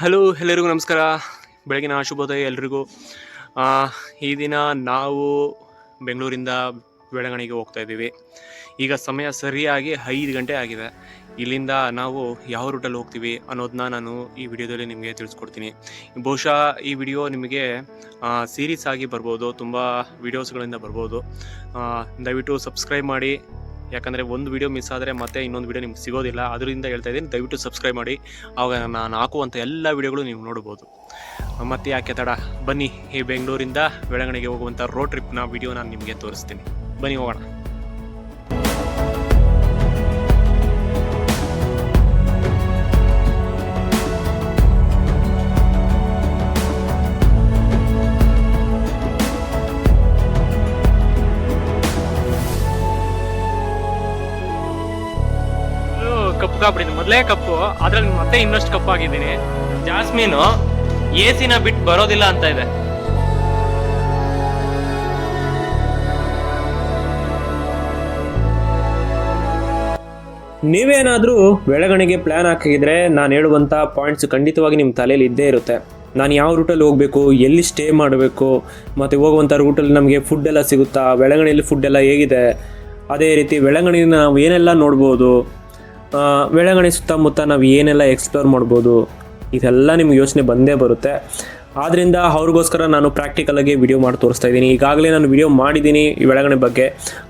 Hello ಎಲ್ಲರಿಗೂ ನಮಸ್ಕಾರ. ಬೆಳಗಿನ ಶುಭೋದಯ ಎಲ್ರಿಗೂ. ಈ ದಿನ ನಾವು ಬೆಂಗಳೂರಿಂದ ಬೆಳಗಣಿಗೆ ಹೋಗ್ತಾ ಇದ್ದೀವಿ. ಈಗ ಸಮಯ ಸರಿಯಾಗಿ 5 ಗಂಟೆ ಆಗಿದೆ. ಇಲ್ಲಿಂದ ನಾವು ಯಾವ ರೂಟಲ್ಲಿ ಹೋಗ್ತೀವಿ ಅನ್ನೋದನ್ನ ನಾನು ಈ ವಿಡಿಯೋದಲ್ಲಿ ನಿಮಗೆ ತಿಳಿಸ್ಕೊಡ್ತೀನಿ. ಬಹುಶಃ ಈ ವಿಡಿಯೋ ನಿಮಗೆ ಸೀರೀಸ್ ಆಗಿ ಬರ್ಬೋದು, ತುಂಬ ವಿಡಿಯೋಸ್ಗಳಿಂದ ಬರ್ಬೋದು. ದಯವಿಟ್ಟು ಸಬ್ಸ್ಕ್ರೈಬ್ ಮಾಡಿ, ಯಾಕಂದರೆ ಒಂದು ವಿಡಿಯೋ ಮಿಸ್ ಆದರೆ ಮತ್ತೆ ಇನ್ನೊಂದು ವಿಡಿಯೋ ನಿಮ್ಗೆ ಸಿಗೋದಿಲ್ಲ. ಅದರಿಂದ ಹೇಳ್ತಾ ಇದ್ದೀನಿ, ದಯವಿಟ್ಟು ಸಬ್ಸ್ಕ್ರೈಬ್ ಮಾಡಿ. ಆವಾಗ ನಾನು ಹಾಕುವಂಥ ಎಲ್ಲ ವಿಡಿಯೋಗಳು ನೀವು ನೋಡ್ಬೋದು. ಮತ್ತೆ ಯಾಕೆ ತಡ, ಬನ್ನಿ ಈ ಬೆಂಗಳೂರಿಂದ ಬೆಳಗಣಿಗೆ ಹೋಗುವಂಥ ರೋಡ್ ಟ್ರಿಪ್ನ ವಿಡಿಯೋ ನಾನು ನಿಮಗೆ ತೋರಿಸ್ತೀನಿ. ಬನ್ನಿ ಹೋಗೋಣ. ಕಪ್ಪು ಕಾಬಿಡಿನಿ, ಮೊದಲೇ ಕಪ್ಪು, ಅದ್ರಲ್ಲಿ ಮತ್ತೆ ಇನ್ನಷ್ಟು ಕಪ್ಪಾಗಿದ್ದೀನಿ. ಜಾಸ್ಮೀನು ಎಸಿನ ಬಿಟ್ಟು ಬರೋದಿಲ್ಲ ಅಂತ ಇದೆ. ನೀವೇನಾದರೂ ಬೆಳಗಣಿಗೆ ಪ್ಲ್ಯಾನ್ ಹಾಕಿದ್ರೆ ನಾನು ಹೇಳುವಂಥ ಪಾಯಿಂಟ್ಸ್ ಖಂಡಿತವಾಗಿ ನಿಮ್ಮ ತಲೆಯಲ್ಲಿ ಇದ್ದೇ ಇರುತ್ತೆ. ನಾನು ಯಾವ ರೂಟಲ್ಲಿ ಹೋಗಬೇಕು, ಎಲ್ಲಿ ಸ್ಟೇ ಮಾಡಬೇಕು, ಮತ್ತು ಹೋಗುವಂಥ ರೂಟಲ್ಲಿ ನಮಗೆ ಫುಡ್ ಎಲ್ಲ ಸಿಗುತ್ತಾ, ಬೆಳಗಣಿಯಲ್ಲಿ ಫುಡ್ ಎಲ್ಲ ಹೇಗಿದೆ, ಅದೇ ರೀತಿ ಬೆಳಗಣಿನ ನಾವು ಏನೆಲ್ಲ ನೋಡ್ಬೋದು, ಬೆಳಗಣಿ ಸುತ್ತಮುತ್ತ ನಾವು ಏನೆಲ್ಲ ಎಕ್ಸ್ಪ್ಲೋರ್ ಮಾಡ್ಬೋದು, ಇದೆಲ್ಲ ನಿಮ್ಗೆ ಯೋಚನೆ ಬಂದೇ ಬರುತ್ತೆ. ಆದ್ದರಿಂದ ಅವ್ರಿಗೋಸ್ಕರ ನಾನು ಪ್ರಾಕ್ಟಿಕಲಾಗಿ ವಿಡಿಯೋ ಮಾಡಿ ತೋರಿಸ್ತಾ ಇದ್ದೀನಿ. ಈಗಾಗಲೇ ನಾನು ವಿಡಿಯೋ ಮಾಡಿದ್ದೀನಿ ಈ ಬೆಳಗಣೆ ಬಗ್ಗೆ,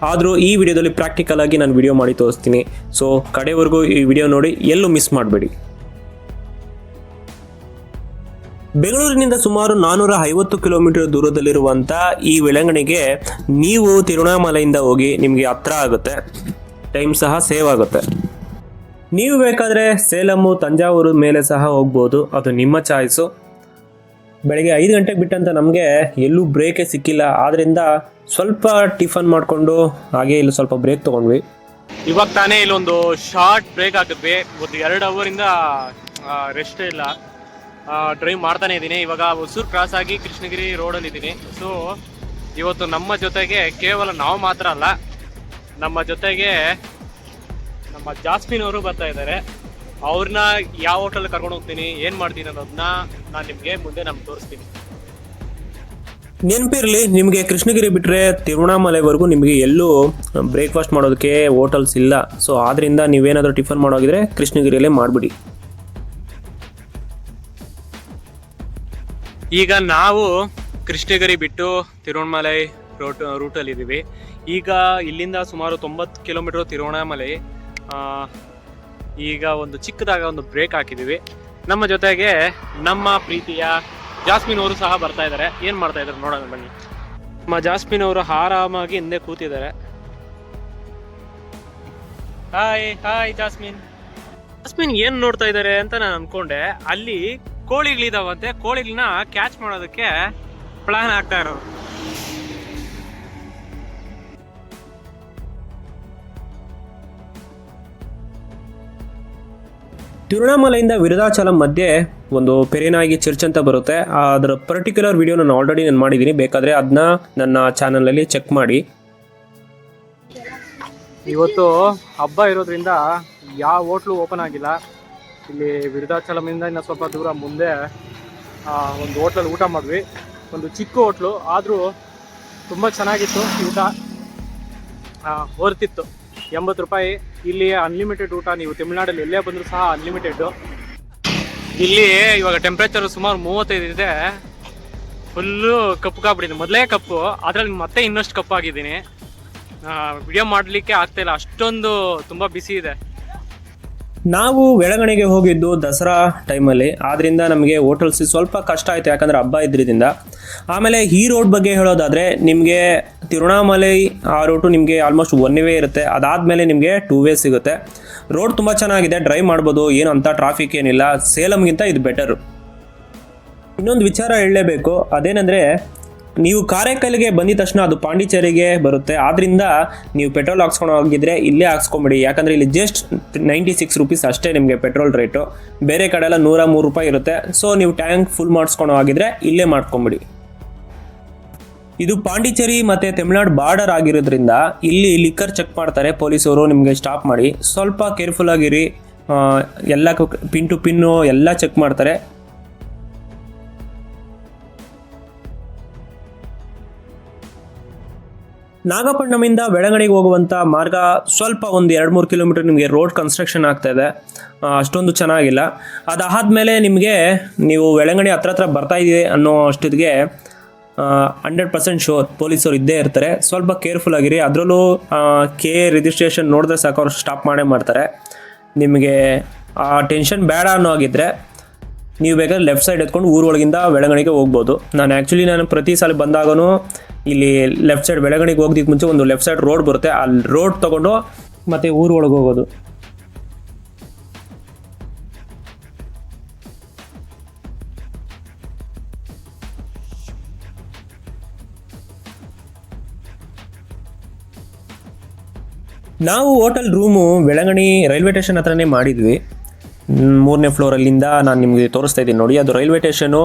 ಆದರೂ ಈ ವಿಡಿಯೋದಲ್ಲಿ ಪ್ರಾಕ್ಟಿಕಲಾಗಿ ನಾನು ವಿಡಿಯೋ ಮಾಡಿ ತೋರಿಸ್ತೀನಿ. ಸೊ ಕಡೆವರೆಗೂ ಈ ವಿಡಿಯೋ ನೋಡಿ, ಎಲ್ಲೂ ಮಿಸ್ ಮಾಡಬೇಡಿ. ಬೆಂಗಳೂರಿನಿಂದ ಸುಮಾರು 450 ಕಿಲೋಮೀಟರ್ ದೂರದಲ್ಲಿರುವಂಥ ಈ ಬೆಳಗಣಿಗೆ ನೀವು ತಿರುವಣ್ಣಾಮಲೆಯಿಂದ ಹೋಗಿ ನಿಮಗೆ ಹತ್ರ ಆಗುತ್ತೆ, ಟೈಮ್ ಸಹ ಸೇವ್ ಆಗುತ್ತೆ. ನೀವು ಬೇಕಾದರೆ ಸೇಲಮ್ಮು, ತಂಜಾವೂರು ಮೇಲೆ ಸಹ ಹೋಗ್ಬೋದು, ಅದು ನಿಮ್ಮ ಚಾಯ್ಸು. ಬೆಳಗ್ಗೆ 5 ಗಂಟೆಗೆ ಬಿಟ್ಟಂತ ನಮಗೆ ಎಲ್ಲೂ ಬ್ರೇಕೇ ಸಿಕ್ಕಿಲ್ಲ, ಆದ್ದರಿಂದ ಸ್ವಲ್ಪ ಟಿಫನ್ ಮಾಡಿಕೊಂಡು ಹಾಗೆ ಇಲ್ಲಿ ಸ್ವಲ್ಪ ಬ್ರೇಕ್ ತೊಗೊಂಡ್ವಿ. ಇವಾಗ ತಾನೇ ಇಲ್ಲೊಂದು ಶಾರ್ಟ್ ಬ್ರೇಕ್ ಹಾಕಿದ್ವಿ. ಒಂದು 2 ಅವರಿಂದ ರೆಸ್ಟ್ ಇಲ್ಲ, ಡ್ರೈವ್ ಮಾಡ್ತಾನೆ ಇದ್ದೀನಿ. ಇವಾಗ ಹೊಸೂರು ಕ್ರಾಸ್ ಆಗಿ ಕೃಷ್ಣಗಿರಿ ರೋಡಲ್ಲಿ ಇದ್ದೀನಿ. ಸೊ ಇವತ್ತು ನಮ್ಮ ಜೊತೆಗೆ ಕೇವಲ ನಾವು ಮಾತ್ರ ಅಲ್ಲ, ನಮ್ಮ ಜೊತೆಗೆ ನಮ್ಮ ಜಾಸ್ಮಿನ್ ಅವರು ಬರ್ತಾ ಇದ್ದಾರೆ. ಅವ್ರನ್ನ ಯಾವ ಹೋಟೆಲ್ ಕರ್ಕೊಂಡು ಹೋಗ್ತೀನಿ, ಏನು ಮಾಡ್ತೀನಿ ಅನ್ನೋದನ್ನ ನಾನು ನಿಮಗೆ ಮುಂದೆ ನಮ್ಗೆ ತೋರಿಸ್ತೀನಿ. ನೆನಪಿರಲಿ, ನಿಮಗೆ ಕೃಷ್ಣಗಿರಿ ಬಿಟ್ಟರೆ ತಿರುವಣ್ಣಾಮಲೆವರೆಗೂ ನಿಮಗೆ ಎಲ್ಲೂ ಬ್ರೇಕ್ಫಾಸ್ಟ್ ಮಾಡೋದಕ್ಕೆ ಹೋಟೆಲ್ಸ್ ಇಲ್ಲ. ಸೊ ಆದ್ದರಿಂದ ನೀವೇನಾದರೂ ಟಿಫನ್ ಮಾಡೋಗಿದ್ರೆ ಕೃಷ್ಣಗಿರಿಯಲ್ಲೇ ಮಾಡಿಬಿಡಿ. ಈಗ ನಾವು ಕೃಷ್ಣಗಿರಿ ಬಿಟ್ಟು ತಿರುವಣ್ಣಾಮಲೈ ರೂಟಲ್ಲಿದ್ದೀವಿ. ಈಗ ಇಲ್ಲಿಂದ ಸುಮಾರು 90 ಕಿಲೋಮೀಟರ್ ತಿರುವಣ್ಣಾಮಲೈ. ಈಗ ಒಂದು ಚಿಕ್ಕದಾಗ ಒಂದು ಬ್ರೇಕ್ ಹಾಕಿದ್ದೀವಿ. ನಮ್ಮ ಜೊತೆಗೆ ನಮ್ಮ ಪ್ರೀತಿಯ ಜಾಸ್ಮಿನ್ ಅವರು ಸಹ ಬರ್ತಾ ಇದ್ದಾರೆ. ಏನು ಮಾಡ್ತಾ ಇದ್ದಾರೆ ನೋಡೋಣ ಬನ್ನಿ. ನಮ್ಮ ಜಾಸ್ಮಿನ್ ಅವರು ಆರಾಮಾಗಿ ಹಿಂದೆ ಕೂತಿದ್ದಾರೆ. Hi hi jasmine. ಜಾಸ್ಮಿನ್ ಏನು ನೋಡ್ತಾ ಇದ್ದಾರೆ ಅಂತ ನಾನು ಅನ್ಕೊಂಡೆ. ಅಲ್ಲಿ ಕೋಳಿಗಳಿದಾವಂತೆ, ಕೋಳಿಗಳನ್ನ ಕ್ಯಾಚ್ ಮಾಡೋದಕ್ಕೆ ಪ್ಲಾನ್ ಆಗ್ತಾ ಇರೋರು. ತಿರುವಣ್ಣಾಮಲೆಯಿಂದ ವಿರುಧಾಚಲಂ ಮಧ್ಯೆ ಒಂದು ಪೆರೇನಾಗಿ ಚರ್ಚ್ ಅಂತ ಬರುತ್ತೆ. ಅದರ ಪರ್ಟಿಕ್ಯುಲರ್ ವಿಡಿಯೋ ನಾನು ಆಲ್ರೆಡಿ ಮಾಡಿದ್ದೀನಿ, ಬೇಕಾದರೆ ಅದನ್ನ ನನ್ನ ಚಾನಲಲ್ಲಿ ಚೆಕ್ ಮಾಡಿ. ಇವತ್ತು ಹಬ್ಬ ಇರೋದ್ರಿಂದ ಯಾವ ಹೋಟ್ಲು ಓಪನ್ ಆಗಿಲ್ಲ. ಇಲ್ಲಿ ವಿರುಧಾಚಲಮಿಂದ ಇನ್ನು ಸ್ವಲ್ಪ ದೂರ ಮುಂದೆ ಒಂದು ಹೋಟ್ಲಲ್ಲಿ ಊಟ ಮಾಡಿದ್ವಿ. ಒಂದು ಚಿಕ್ಕ ಹೋಟ್ಲು, ಆದರೂ ತುಂಬ ಚೆನ್ನಾಗಿತ್ತು ಊಟ, ಹೊರ್ತಿತ್ತು. 80 ರೂಪಾಯಿ. ಇಲ್ಲಿ ಅನ್ಲಿಮಿಟೆಡ್ ಊಟ. ನೀವು ತಮಿಳ್ನಾಡಲ್ಲಿ ಎಲ್ಲೇ ಬಂದರೂ ಸಹ ಅನ್ಲಿಮಿಟೆಡ್ಡು. ಇಲ್ಲಿ ಇವಾಗ ಟೆಂಪ್ರೇಚರ್ ಸುಮಾರು 35 ಇದೆ. ಫುಲ್ಲು ಕಪ್ಪು ಕಾಬಿಡಿದೆ, ಮೊದಲೇ ಕಪ್ಪು, ಅದರಲ್ಲಿ ಮತ್ತೆ ಇನ್ನಷ್ಟು ಕಪ್ಪಾಗಿದ್ದೀನಿ. ವಿಡಿಯೋ ಮಾಡಲಿಕ್ಕೆ ಆಗ್ತಾಯಿಲ್ಲ, ಅಷ್ಟೊಂದು ತುಂಬ ಬಿಸಿ ಇದೆ. ನಾವು ಬೆಳಗಣಿಗೆ ಹೋಗಿದ್ದು ದಸರಾ ಟೈಮಲ್ಲಿ, ಆದ್ದರಿಂದ ನಮಗೆ ಹೋಟೆಲ್ಸ್ ಸ್ವಲ್ಪ ಕಷ್ಟ ಆಯಿತು, ಯಾಕಂದರೆ ಹಬ್ಬ ಇದ್ರಿಂದ. ಆಮೇಲೆ ಈ ರೋಡ್ ಬಗ್ಗೆ ಹೇಳೋದಾದರೆ, ನಿಮಗೆ ತಿರುವಣ್ಣಾಮಲೈ ಆ ರೂಟು ನಿಮಗೆ ಆಲ್ಮೋಸ್ಟ್ 1 ವೇ ಇರುತ್ತೆ. ಅದಾದಮೇಲೆ ನಿಮಗೆ 2 ವೇ ಸಿಗುತ್ತೆ. ರೋಡ್ ತುಂಬ ಚೆನ್ನಾಗಿದೆ, ಡ್ರೈವ್ ಮಾಡ್ಬೋದು, ಏನು ಅಂಥ ಟ್ರಾಫಿಕ್ ಏನಿಲ್ಲ. ಸೇಲಂಗಿಂತ ಇದು ಬೆಟರು. ಇನ್ನೊಂದು ವಿಚಾರ ಹೇಳಲೇಬೇಕು, ಅದೇನೆಂದರೆ ನೀವು ಕಾರೈಕಲ್ಗೆ ಬಂದಿದ ತಕ್ಷಣ ಅದು ಪಾಂಡಿಚೇರಿಗೆ ಬರುತ್ತೆ. ಆದ್ದರಿಂದ ನೀವು ಪೆಟ್ರೋಲ್ ಹಾಕ್ಸ್ಕೊಂಡು ಹೋಗಿದ್ರೆ ಇಲ್ಲೇ ಹಾಕ್ಸ್ಕೊಂಬಿಡಿ, ಯಾಕಂದರೆ ಇಲ್ಲಿ ಜಸ್ಟ್ 96 ರೂಪೀಸ್ ಅಷ್ಟೇ ನಿಮಗೆ ಪೆಟ್ರೋಲ್ ರೇಟು. ಬೇರೆ ಕಡೆ ಎಲ್ಲ 103 ರೂಪಾಯಿ ಇರುತ್ತೆ. ಸೊ ನೀವು ಟ್ಯಾಂಕ್ ಫುಲ್ ಮಾಡಿಸ್ಕೊಂಡು ಹೋಗಿದ್ರೆ ಇಲ್ಲೇ ಮಾಡ್ಕೊಂಬಿಡಿ. ಇದು ಪಾಂಡಿಚೇರಿ ಮತ್ತು ತಮಿಳ್ನಾಡು ಬಾರ್ಡರ್ ಆಗಿರೋದ್ರಿಂದ ಇಲ್ಲಿ ಲಿಕ್ಕರ್ ಚೆಕ್ ಮಾಡ್ತಾರೆ ಪೊಲೀಸವರು. ನಿಮಗೆ ಸ್ಟಾಪ್ ಮಾಡಿ ಸ್ವಲ್ಪ ಕೇರ್ಫುಲ್ ಆಗಿರಿ. ಎಲ್ಲ ಪಿನ್ ಟು ಪಿನ್ನು ಎಲ್ಲ ಚೆಕ್ ಮಾಡ್ತಾರೆ. ನಾಗಪಟ್ಟಣಮಿಂದ ಬೆಳಗಣಿಗೆ ಹೋಗುವಂಥ ಮಾರ್ಗ ಸ್ವಲ್ಪ ಒಂದು 2-3 ಕಿಲೋಮೀಟರ್ ನಿಮಗೆ ರೋಡ್ ಕನ್ಸ್ಟ್ರಕ್ಷನ್ ಆಗ್ತಾ ಇದೆ, ಅಷ್ಟೊಂದು ಚೆನ್ನಾಗಿಲ್ಲ. ಅದಾದಮೇಲೆ ನಿಮಗೆ ನೀವು ಬೆಳಗಣಿ ಹತ್ರ ಬರ್ತಾ ಇದೆ ಅನ್ನೋ ಅಷ್ಟೊತ್ತಿಗೆ 100% ಶೋರ್ ಪೊಲೀಸರು ಇದ್ದೇ ಇರ್ತಾರೆ. ಸ್ವಲ್ಪ ಕೇರ್ಫುಲ್ ಆಗಿರಿ. ಅದರಲ್ಲೂ ರಿಜಿಸ್ಟ್ರೇಷನ್ ನೋಡಿದ್ರೆ ಸಾಕು, ಅವ್ರು ಸ್ಟಾಪ್ ಮಾಡೇ ಮಾಡ್ತಾರೆ. ನಿಮಗೆ ಆ ಟೆನ್ಷನ್ ಬೇಡ ಅನ್ನೋ ಆಗಿದ್ದರೆ ನೀವು ಬೇಕಾದ್ರೆ ಲೆಫ್ಟ್ ಸೈಡ್ ಎತ್ಕೊಂಡು ಊರೊಳಗಿಂದ ಬೆಳಗಣಿಗೆ ಹೋಗ್ಬೋದು. ನಾನು ಪ್ರತಿ ಸಲ ಬಂದಾಗೂ ಇಲ್ಲಿ ಲೆಫ್ಟ್ ಸೈಡ್ ಬೆಳಗಣಿಗೆ ಹೋಗೋದಕ್ಕೆ ಮುಂಚೆ ಒಂದು ಲೆಫ್ಟ್ ಸೈಡ್ ರೋಡ್ ಬರುತ್ತೆ, ಆ ರೋಡ್ ತೊಗೊಂಡು ಮತ್ತೆ ಊರೊಳಗೆ ಹೋಗೋದು. ನಾವು ಹೋಟೆಲ್ ರೂಮು ಬೆಳಗಣಿ ರೈಲ್ವೆ ಸ್ಟೇಷನ್ ಹತ್ರನೇ ಮಾಡಿದ್ವಿ. 3ನೇ ಫ್ಲೋರಲ್ಲಿಂದ ನಾನು ನಿಮಗೆ ತೋರಿಸ್ತಾ ಇದ್ದೀನಿ ನೋಡಿ, ಅದು ರೈಲ್ವೆ ಸ್ಟೇಷನು.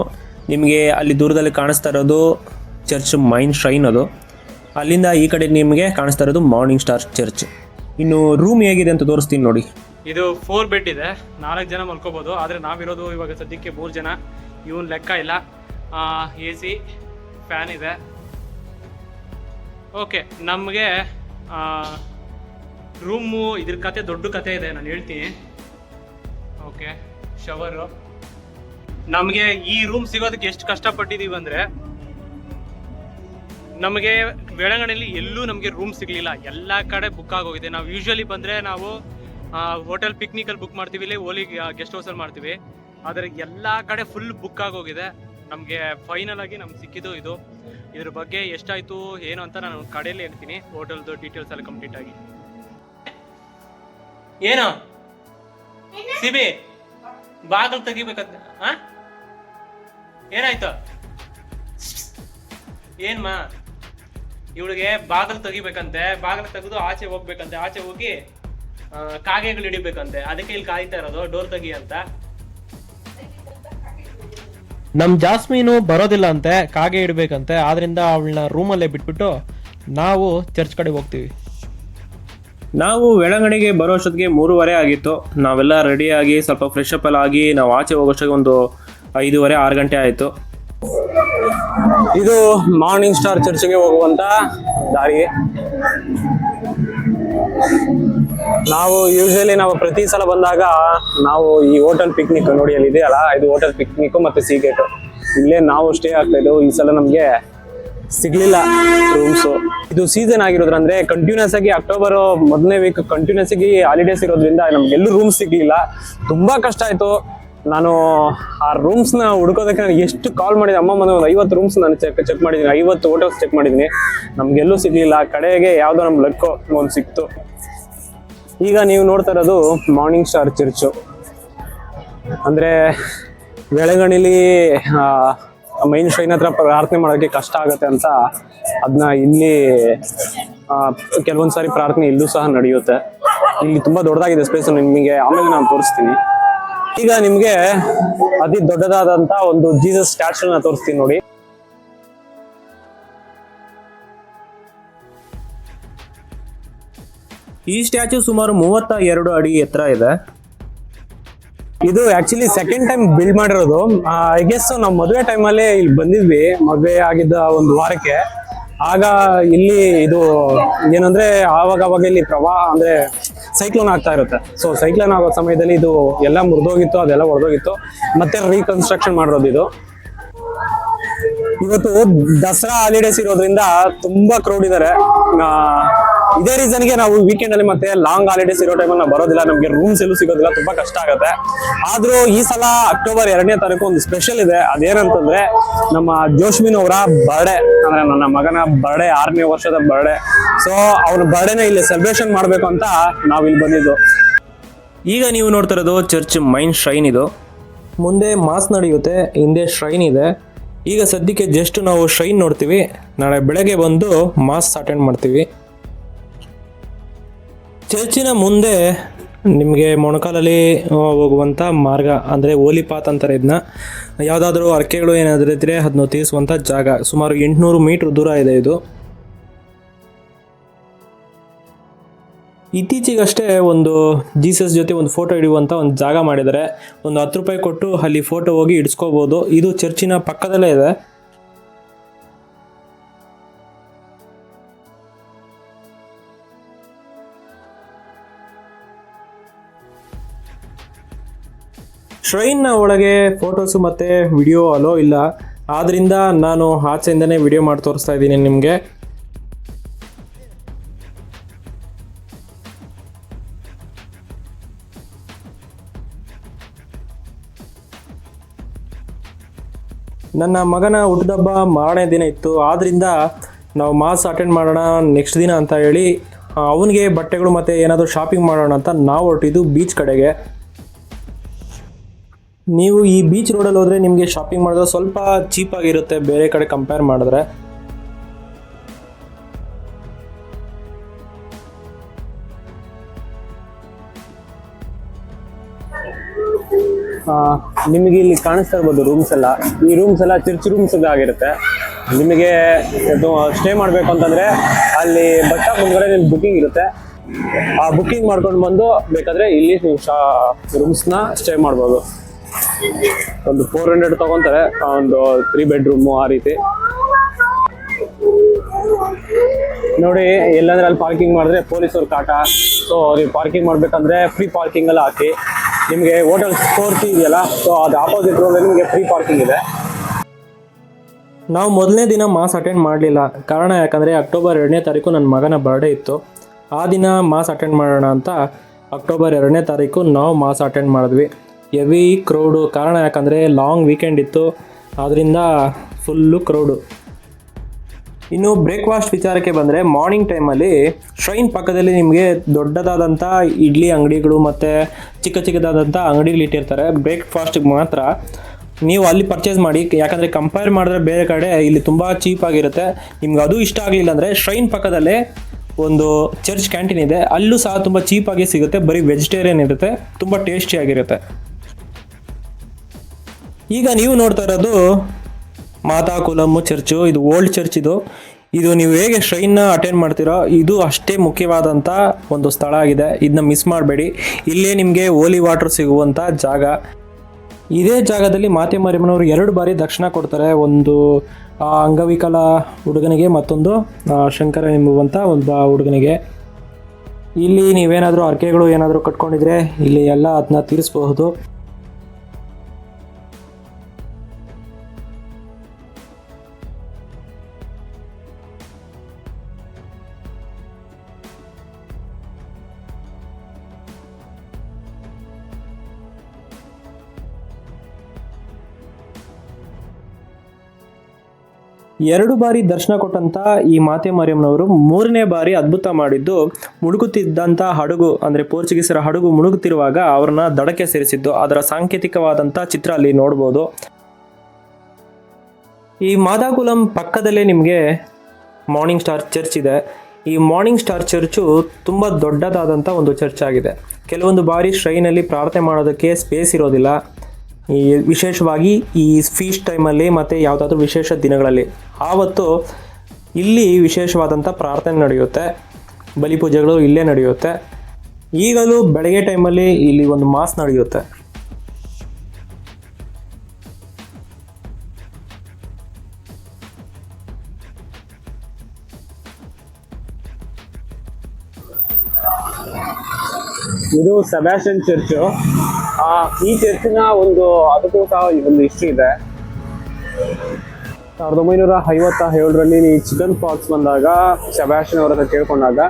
ನಿಮಗೆ ಅಲ್ಲಿ ದೂರದಲ್ಲಿ ಕಾಣಿಸ್ತಾ ಇರೋದು ಚರ್ಚ್ ಮೈನ್ ಶ್ರೈನ್, ಅದು ಅಲ್ಲಿಂದ ಈ ಕಡೆ ನಿಮಗೆ ಕಾಣಿಸ್ತಾ ಇರೋದು ಮಾರ್ನಿಂಗ್ ಸ್ಟಾರ್ ಚರ್ಚ್. ಇನ್ನು ರೂಮ್ ಹೇಗಿದೆ ಅಂತ ತೋರಿಸ್ತೀನಿ ನೋಡಿ. ಇದು 4 ಬೆಡ್ ಇದೆ, 4 ಜನ ಮಲ್ಕೋಬೋದು. ಆದರೆ ನಾವಿರೋದು ಇವಾಗ ಸದ್ಯಕ್ಕೆ 3 ಜನ, ಇವನ್ ಲೆಕ್ಕ ಇಲ್ಲ. AC ಫ್ಯಾನ್ ಇದೆ. ಓಕೆ, ನಮಗೆ ರೂಮು ಇದ್ರ ಕತೆ ದೊಡ್ಡ ಕತೆ ಇದೆ, ನಾನು ಹೇಳ್ತೀನಿ. ಓಕೆ, ಶವರು. ನಮಗೆ ಈ ರೂಮ್ ಸಿಗೋದಕ್ಕೆ ಎಷ್ಟು ಕಷ್ಟಪಟ್ಟಿದ್ದೀವಿ ಅಂದರೆ, ನಮಗೆ ಬೆಳಗಣಿಯಲ್ಲಿ ಎಲ್ಲೂ ನಮಗೆ ರೂಮ್ ಸಿಗಲಿಲ್ಲ, ಎಲ್ಲ ಕಡೆ ಬುಕ್ ಆಗೋಗಿದೆ. ನಾವು ಯೂಶ್ವಲಿ ಬಂದರೆ ನಾವು ಹೋಟೆಲ್ ಪಿಕ್ನಿಕಲ್ಲಿ ಬುಕ್ ಮಾಡ್ತೀವಿ, ಇಲ್ಲಿ ಓಲಿ ಗೆಸ್ಟ್ ಹೌಸಲ್ಲಿ ಮಾಡ್ತೀವಿ. ಆದರೆ ಎಲ್ಲ ಕಡೆ ಫುಲ್ ಬುಕ್ ಆಗೋಗಿದೆ. ನಮಗೆ ಫೈನಲ್ ಆಗಿ ನಮ್ಗೆ ಸಿಕ್ಕಿದ್ದು ಇದು. ಇದ್ರ ಬಗ್ಗೆ ಎಷ್ಟಾಯಿತು ಏನು ಅಂತ ನಾನು ಕಡೆಯಲ್ಲಿ ಹೇಳ್ತೀನಿ, ಹೋಟೆಲ್ದು ಡೀಟೇಲ್ಸ್ ಎಲ್ಲ ಕಂಪ್ಲೀಟ್ ಆಗಿ. ಏನು ಸಿಬಿ ಬಾಗಿಲು ತೆಗಿಬೇಕಂತ ಏನಾಯ್ತು? ಏನ್ಮಾ ಇವಳಿಗೆ ಬಾಗಿಲು ತೆಗಿಬೇಕಂತೆ, ಬಾಗಿಲು ತೆಗೆದು ಆಚೆ ಹೋಗ್ಬೇಕಂತೆ, ಆಚೆ ಹೋಗಿ ಕಾಗೆಗಳು ಹಿಡಿಬೇಕಂತೆ. ಅದಕ್ಕೆ ಇಲ್ಲಿ ಕಾಯ್ತಾ ಇರೋದು, ಡೋರ್ ತೆಗಿ ಅಂತ. ನಮ್ ಜಾಸ್ಮೀನು ಬರೋದಿಲ್ಲ ಅಂತೆ, ಕಾಗೆ ಇಡ್ಬೇಕಂತೆ. ಆದ್ರಿಂದ ಅವಳನ್ನ ರೂಮಲ್ಲೇ ಬಿಟ್ಬಿಟ್ಟು ನಾವು ಚರ್ಚ್ ಕಡೆ ಹೋಗ್ತೀವಿ. ನಾವು ಬೆಳಗಣಿಗೆ ಬರೋಷ್ಟೊತ್ತಿಗೆ 3:30 ಆಗಿತ್ತು. ನಾವೆಲ್ಲ ರೆಡಿಯಾಗಿ ಸ್ವಲ್ಪ ಫ್ರೆಶ್ ಅಪ್ ಎಲ್ಲ ಆಗಿ ನಾವು ಆಚೆ ಹೋಗೋಷ್ಟೊತ್ತಿಗೆ ಒಂದು 5:30-6 ಗಂಟೆ ಆಯಿತು. ಇದು ಮಾರ್ನಿಂಗ್ ಸ್ಟಾರ್ ಚರ್ಚ್ಗೆ ಹೋಗುವಂಥ ದಾರಿ. ನಾವು ಪ್ರತಿ ಸಲ ಬಂದಾಗ ನಾವು ಈ ಹೋಟೆಲ್ ಪಿಕ್ನಿಕ್ ನೋಡಿ, ಅಲ್ಲಿ ಇದೆಯಲ್ಲ, ಇದು ಹೋಟೆಲ್ ಪಿಕ್ನಿಕ್ ಮತ್ತು ಸೀಗೇಟು, ಇಲ್ಲೇ ನಾವು ಸ್ಟೇ ಆಗ್ತಾ ಇದ್ದೆವು. ಈ ಸಲ ನಮಗೆ ಸಿಗ್ಲಿಲ್ಲ ರೂಮ್ಸು. ಇದು ಸೀಸನ್ ಆಗಿರೋದ್ರಂದ್ರೆ ಕಂಟಿನ್ಯೂಸ್ ಆಗಿ ಅಕ್ಟೋಬರ್ 1ನೇ ವೀಕ್ ಕಂಟಿನ್ಯೂಸ್ ಆಗಿ ಹಾಲಿಡೇಸ್ ಇರೋದ್ರಿಂದ ನಮ್ಗೆಲ್ಲೂ ರೂಮ್ ಸಿಗ್ಲಿಲ್ಲ. ತುಂಬಾ ಕಷ್ಟ ಆಯ್ತು. ನಾನು ಆ ರೂಮ್ಸ್ನ ಹುಡ್ಕೋದಕ್ಕೆ ನಾನು ಎಷ್ಟು ಕಾಲ್ ಮಾಡಿದೆ, ಅಮ್ಮ ಮನೆ ಒಂದು 50 ರೂಮ್ಸ್ ನಾನು ಚೆಕ್ ಮಾಡಿದ್ದೀನಿ, 50 ಹೋಟೆಲ್ಸ್ ಚೆಕ್ ಮಾಡಿದ್ದೀನಿ, ನಮ್ಗೆಲ್ಲೂ ಸಿಗ್ಲಿಲ್ಲ. ಕಡೆಗೆ ಯಾವುದೋ ನಮ್ಮ ಲಕ್ಕೋ ಒಂದು ಸಿಕ್ತು. ಈಗ ನೀವು ನೋಡ್ತಾ ಇರೋದು ಮಾರ್ನಿಂಗ್ ಸ್ಟಾರ್ ಚರ್ಚು. ಅಂದರೆ ಬೆಳಗಣಿಲಿ ಮೈನ್ ಶ್ರೈನ್ ಹತ್ರ ಪ್ರಾರ್ಥನೆ ಮಾಡೋಕ್ಕೆ ಕಷ್ಟ ಆಗುತ್ತೆ ಅಂತ ಅದನ್ನ ಇಲ್ಲಿ ಕೆಲವೊಂದ್ಸಾರಿ ಪ್ರಾರ್ಥನೆ ಇಲ್ಲೂ ಸಹ ನಡೆಯುತ್ತೆ. ಇಲ್ಲಿ ತುಂಬಾ ದೊಡ್ಡದಾಗಿದೆ ಸ್ಪೇಸ್, ನಿಮಗೆ ಆಮೇಲೆ ನಾನು ತೋರಿಸ್ತೀನಿ. ಈಗ ನಿಮ್ಗೆ ಅತಿ ದೊಡ್ಡದಾದಂತ ಒಂದು ಜೀಸಸ್ ಸ್ಟ್ಯಾಚ್ಯೂನ ತೋರಿಸ್ತೀನಿ ನೋಡಿ. ಈ ಸ್ಟ್ಯಾಚ್ಯೂ ಸುಮಾರು 32 ಅಡಿ ಎತ್ತರ ಇದೆ. ಇದು ಆಕ್ಚುಲಿ ಸೆಕೆಂಡ್ ಟೈಮ್ ಬಿಲ್ಡ್ ಮಾಡಿರೋದು. ಐ ಗೆಸ್ ನಾವು ಮದುವೆ ಟೈಮಲ್ಲಿ ಇಲ್ಲಿ ಬಂದಿದ್ವಿ, ಮದುವೆ ಆಗಿದ್ದ ಒಂದು ವಾರಕ್ಕೆ. ಆಗ ಇಲ್ಲಿ ಇದು ಏನಂದ್ರೆ ಆವಾಗ ಇಲ್ಲಿ ಪ್ರವಾಹ ಅಂದ್ರೆ ಸೈಕ್ಲೋನ್ ಆಗ್ತಾ ಇರುತ್ತೆ. ಸೊ ಸೈಕ್ಲೋನ್ ಆಗೋ ಸಮಯದಲ್ಲಿ ಇದು ಎಲ್ಲ ಮುರಿದೋಗಿತ್ತು, ಅದೆಲ್ಲ ಹೊಡೆದೋಗಿತ್ತು, ಮತ್ತೆ ರೀಕನ್ಸ್ಟ್ರಕ್ಷನ್ ಮಾಡಿರೋದು ಇದು. ಇವತ್ತು ದಸರಾ ಹಾಲಿಡೇಸ್ ಇರೋದ್ರಿಂದ ತುಂಬಾ ಕ್ರೌಡ್ ಇದ್ದಾರೆ. ಇದೇ ರೀಸನ್ಗೆ ನಾವು ವೀಕೆಂಡ್ ಅಲ್ಲಿ ಮತ್ತೆ ಲಾಂಗ್ ಹಾಲಿಡೇಸ್ ಇರೋ ಟೈಮಲ್ಲಿ ನಾವು ಬರೋದಿಲ್ಲ, ನಮ್ಗೆ ರೂಮ್ಸ್ ಎಲ್ಲೂ ಸಿಗೋದಿಲ್ಲ, ತುಂಬಾ ಕಷ್ಟ ಆಗುತ್ತೆ. ಆದ್ರೂ ಈ ಸಲ ಅಕ್ಟೋಬರ್ 2ನೇ ತಾರೀಕು ಒಂದು ಸ್ಪೆಷಲ್ ಇದೆ. ಅದೇನಂತಂದ್ರೆ ನಮ್ಮ ಜೋಶ್ಮಿನ್ ಅವರ ಬರ್ಡೇ, ಅಂದ್ರೆ ನನ್ನ ಮಗನ ಬರ್ಡೇ, 6ನೇ ವರ್ಷದ ಬರ್ಡೇ. ಸೊ ಅವ್ರ ಬರ್ಡೇನ ಇಲ್ಲಿ ಸೆಲೆಬ್ರೇಷನ್ ಮಾಡ್ಬೇಕು ಅಂತ ನಾವು ಇಲ್ಲಿ ಬಂದಿದ್ದು. ಈಗ ನೀವು ನೋಡ್ತಾ ಇರೋದು ಚರ್ಚ್ ಮೈನ್ ಶ್ರೈನ್. ಇದು ಮುಂದೆ ಮಾಸ್ ನಡೆಯುತ್ತೆ, ಹಿಂದೆ ಶ್ರೈನ್ ಇದೆ. ಈಗ ಸದ್ಯಕ್ಕೆ ಜಸ್ಟ್ ನಾವು ಶ್ರೈನ್ ನೋಡ್ತೀವಿ, ನಾಳೆ ಬೆಳಗ್ಗೆ ಬಂದು ಮಾಸ್ ಅಟೆಂಡ್ ಮಾಡ್ತೀವಿ. ಚರ್ಚಿನ ಮುಂದೆ ನಿಮಗೆ ಮೊಣಕಾಲಲ್ಲಿ ಹೋಗುವಂಥ ಮಾರ್ಗ, ಅಂದರೆ ಓಲಿಪಾತ್ ಅಂತಾರೆ ಇದನ್ನ. ಯಾವುದಾದ್ರೂ ಅರ್ಕೆಗಳು ಏನಾದರೂ ಇದ್ದರೆ ಅದನ್ನು ತೀರಿಸುವಂಥ ಜಾಗ. ಸುಮಾರು 800 ಮೀಟ್ರ್ ದೂರ ಇದೆ ಇದು. ಇತ್ತೀಚೆಗಷ್ಟೇ ಒಂದು ಜೀಸಸ್ ಜೊತೆ ಒಂದು ಫೋಟೋ ಹಿಡಿಯುವಂಥ ಒಂದು ಜಾಗ ಮಾಡಿದ್ದಾರೆ. ಒಂದು 10 ರೂಪಾಯಿ ಕೊಟ್ಟು ಅಲ್ಲಿ ಫೋಟೋ ಹೋಗಿ ಇಡಿಸ್ಕೋಬೋದು. ಇದು ಚರ್ಚಿನ ಪಕ್ಕದಲ್ಲೇ ಇದೆ. ಶ್ರೈನ್ನ ಒಳಗೆ ಫೋಟೋಸು ಮತ್ತು ವಿಡಿಯೋ ಅಲೋ ಇಲ್ಲ, ಆದ್ದರಿಂದ ನಾನು ಆಚೆಯಿಂದನೇ ವಿಡಿಯೋ ಮಾಡಿ ತೋರಿಸ್ತಾ ಇದ್ದೀನಿ ನಿಮಗೆ. ನನ್ನ ಮಗನ ಹುಟ್ಟಿದಬ್ಬ ಮಾರನೇ ದಿನ ಇತ್ತು, ಆದ್ದರಿಂದ ನಾವು ಮಾಸ್ ಅಟೆಂಡ್ ಮಾಡೋಣ ನೆಕ್ಸ್ಟ್ ದಿನ ಅಂತ ಹೇಳಿ ಅವನಿಗೆ ಬಟ್ಟೆಗಳು ಮತ್ತು ಏನಾದರೂ ಶಾಪಿಂಗ್ ಮಾಡೋಣ ಅಂತ ನಾವು ಹೊರಟಿದ್ದು ಬೀಚ್ ಕಡೆಗೆ. ನೀವು ಈ ಬೀಚ್ ರೋಡಲ್ಲಿ ಹೋದರೆ ನಿಮಗೆ ಶಾಪಿಂಗ್ ಮಾಡಿದ್ರೆ ಸ್ವಲ್ಪ ಚೀಪಾಗಿರುತ್ತೆ ಬೇರೆ ಕಡೆ ಕಂಪೇರ್ ಮಾಡಿದ್ರೆ. ನಿಮಗೆ ಇಲ್ಲಿ ಕಾಣಿಸ್ತಾ ಇರ್ಬೋದು ರೂಮ್ಸ್ ಎಲ್ಲ. ಈ ರೂಮ್ಸ್ ಎಲ್ಲ ಚರ್ಚ್ ರೂಮ್ಸ್ ಆಗಿರುತ್ತೆ. ನಿಮಗೆ ಸ್ಟೇ ಮಾಡಬೇಕು ಅಂತಂದರೆ ಅಲ್ಲಿ ಬಸ್ ಸ್ಟಾಪ್ ಮುಂದ್ಗಡೆ ನಿಮ್ಗೆ ಬುಕ್ಕಿಂಗ್ ಇರುತ್ತೆ. ಆ ಬುಕ್ಕಿಂಗ್ ಮಾಡ್ಕೊಂಡು ಬಂದು ಬೇಕಾದರೆ ಇಲ್ಲಿ ನೀವು ರೂಮ್ಸ್ನ ಸ್ಟೇ ಮಾಡ್ಬೋದು. ಒಂದು 400 ತಗೊತಾರೆ, ಒಂದು 3 ಬೆಡ್ರೂಮು ಆ ರೀತಿ. ನೋಡಿ, ಎಲ್ಲಂದ್ರೆ ಅಲ್ಲಿ ಪಾರ್ಕಿಂಗ್ ಮಾಡಿದ್ರೆ ಪೊಲೀಸವ್ರ ಕಾಟ. ಸೊ ನೀವು ಪಾರ್ಕಿಂಗ್ ಮಾಡ್ಬೇಕಂದ್ರೆ ಫ್ರೀ ಪಾರ್ಕಿಂಗ್ ಎಲ್ಲ ಹಾಕಿ. ನಿಮಗೆ ಹೋಟೆಲ್ ಸ್ಫೂರ್ತಿ ಇದೆಯಲ್ಲ, ಸೊ ಅದು ಆಪೋಸಿಟ್ ರೋಡಲ್ಲಿ ನಿಮಗೆ ಫ್ರೀ ಪಾರ್ಕಿಂಗ್ ಇದೆ. ನಾವು ಮೊದಲನೇ ದಿನ ಮಾಸ್ ಅಟೆಂಡ್ ಮಾಡಲಿಲ್ಲ. ಕಾರಣ ಯಾಕಂದರೆ ಅಕ್ಟೋಬರ್ 2ನೇ ತಾರೀಕು ನನ್ನ ಮಗನ ಬರ್ಡೇ ಇತ್ತು. ಆ ದಿನ ಮಾಸ್ ಅಟೆಂಡ್ ಮಾಡೋಣ ಅಂತ ಅಕ್ಟೋಬರ್ 2ನೇ ತಾರೀಕು ನಾವು ಮಾಸ್ ಅಟೆಂಡ್ ಮಾಡಿದ್ವಿ. Heavy crowd. ಕಾರಣ ಯಾಕಂದರೆ ಲಾಂಗ್ ವೀಕೆಂಡ್ ಇತ್ತು, ಆದ್ದರಿಂದ ಫುಲ್ಲು ಕ್ರೌಡು. ಇನ್ನು ಬ್ರೇಕ್ಫಾಸ್ಟ್ ವಿಚಾರಕ್ಕೆ ಬಂದರೆ ಮಾರ್ನಿಂಗ್ ಟೈಮಲ್ಲಿ ಶ್ರೈನ್ ಪಕ್ಕದಲ್ಲಿ ನಿಮಗೆ ದೊಡ್ಡದಾದಂಥ ಇಡ್ಲಿ ಅಂಗಡಿಗಳು ಮತ್ತು ಚಿಕ್ಕದಾದಂಥ ಅಂಗಡಿಗಳು ಇಟ್ಟಿರ್ತಾರೆ. ಬ್ರೇಕ್ಫಾಸ್ಟಿಗೆ ಮಾತ್ರ ನೀವು ಅಲ್ಲಿ ಪರ್ಚೇಸ್ ಮಾಡಿ, ಯಾಕಂದರೆ ಕಂಪೇರ್ ಮಾಡಿದ್ರೆ ಬೇರೆ ಕಡೆ ಇಲ್ಲಿ ತುಂಬ ಚೀಪಾಗಿರುತ್ತೆ. ನಿಮ್ಗೆ ಅದು ಇಷ್ಟ ಆಗಲಿಲ್ಲ ಅಂದರೆ ಶ್ರೈನ್ ಪಕ್ಕದಲ್ಲೇ ಒಂದು ಚರ್ಚ್ ಕ್ಯಾಂಟೀನ್ ಇದೆ, ಅಲ್ಲೂ ಸಹ ತುಂಬ ಚೀಪಾಗಿ ಸಿಗುತ್ತೆ. ಬರೀ ವೆಜಿಟೇರಿಯನ್ ಇರುತ್ತೆ, ತುಂಬ ಟೇಸ್ಟಿಯಾಗಿರುತ್ತೆ. ಈಗ ನೀವು ನೋಡ್ತಾ ಇರೋದು ಮಾತಾ ಕುಲಮ್ಮು ಚರ್ಚು. ಇದು ಓಲ್ಡ್ ಚರ್ಚ್. ಇದು ನೀವು ಹೇಗೆ ಶ್ರೈನ್ನ ಅಟೆಂಡ್ ಮಾಡ್ತೀರೋ ಇದು ಅಷ್ಟೇ ಮುಖ್ಯವಾದಂಥ ಒಂದು ಸ್ಥಳ ಆಗಿದೆ. ಇದನ್ನ ಮಿಸ್ ಮಾಡಬೇಡಿ. ಇಲ್ಲೇ ನಿಮಗೆ ಹೋಲಿ ವಾಟರ್ ಸಿಗುವಂಥ ಜಾಗ. ಇದೇ ಜಾಗದಲ್ಲಿ ಮಾತೆ ಮಾರಿಯಮ್ಮನವರು 2 ಬಾರಿ ದರ್ಶನ ಕೊಡ್ತಾರೆ. ಒಂದು ಅಂಗವಿಕಲ ಹುಡುಗನಿಗೆ, ಮತ್ತೊಂದು ಶಂಕರ ಎಂಬುವಂಥ ಒಬ್ಬ ಹುಡುಗನಿಗೆ. ಇಲ್ಲಿ ನೀವೇನಾದರೂ ಅರ್ಕೆಗಳು ಏನಾದರೂ ಕಟ್ಕೊಂಡಿದ್ರೆ ಇಲ್ಲಿ ಎಲ್ಲ ಅದನ್ನ ತೀರಿಸಬಹುದು. ಎರಡು ಬಾರಿ ದರ್ಶನ ಕೊಟ್ಟಂಥ ಈ ಮಾತೆ ಮಾರಿಯಮ್ಮನವರು 3ನೇ ಬಾರಿ ಅದ್ಭುತ ಮಾಡಿದ್ದು ಮುಳುಗುತ್ತಿದ್ದಂಥ ಹಡಗು, ಅಂದರೆ ಪೋರ್ಚುಗೀಸರ ಹಡಗು ಮುಳುಗುತ್ತಿರುವಾಗ ಅವ್ರನ್ನ ದಡಕ್ಕೆ ಸೇರಿಸಿದ್ದು. ಅದರ ಸಾಂಕೇತಿಕವಾದಂಥ ಚಿತ್ರ ಅಲ್ಲಿ ನೋಡ್ಬೋದು. ಈ ಮಾದಾಕುಲಂ ಪಕ್ಕದಲ್ಲೇ ನಿಮಗೆ ಮಾರ್ನಿಂಗ್ ಸ್ಟಾರ್ ಚರ್ಚ್ ಇದೆ. ಈ ಮಾರ್ನಿಂಗ್ ಸ್ಟಾರ್ ಚರ್ಚು ತುಂಬ ದೊಡ್ಡದಾದಂಥ ಒಂದು ಚರ್ಚ್ ಆಗಿದೆ. ಕೆಲವೊಂದು ಬಾರಿ ಶ್ರೈನಲ್ಲಿ ಪ್ರಾರ್ಥನೆ ಮಾಡೋದಕ್ಕೆ ಸ್ಪೇಸ್ ಇರೋದಿಲ್ಲ. ಈ ವಿಶೇಷವಾಗಿ ಈ ಫೀಸ್ಟ್ ಟೈಮಲ್ಲಿ ಮತ್ತು ಯಾವುದಾದ್ರೂ ವಿಶೇಷ ದಿನಗಳಲ್ಲಿ ಆವತ್ತು ಇಲ್ಲಿ ವಿಶೇಷವಾದಂಥ ಪ್ರಾರ್ಥನೆ ನಡೆಯುತ್ತೆ. ಬಲಿಪೂಜೆಗಳು ಇಲ್ಲೇ ನಡೆಯುತ್ತೆ. ಈಗಲೂ ಬೆಳಗ್ಗೆ ಟೈಮಲ್ಲಿ ಇಲ್ಲಿ ಒಂದು ಮಾಸ್ ನಡೆಯುತ್ತೆ. ಇದು ಸೆಬಾಸ್ಟಿಯನ್ ಚರ್ಚು. ಈ ಚರ್ಚಿನ ಅದಕ್ಕೂ ಸಹ ಒಂದು ಹಿಸ್ಟ್ರಿ ಇದೆ. 1957ರಲ್ಲಿ ಚಿಕನ್ ಪಾಕ್ಸ್ ಬಂದಾಗ ಸೆಬಾಸ್ಟಿಯನ್ ಅವರ ಹತ್ರ ಕೇಳ್ಕೊಂಡಾಗ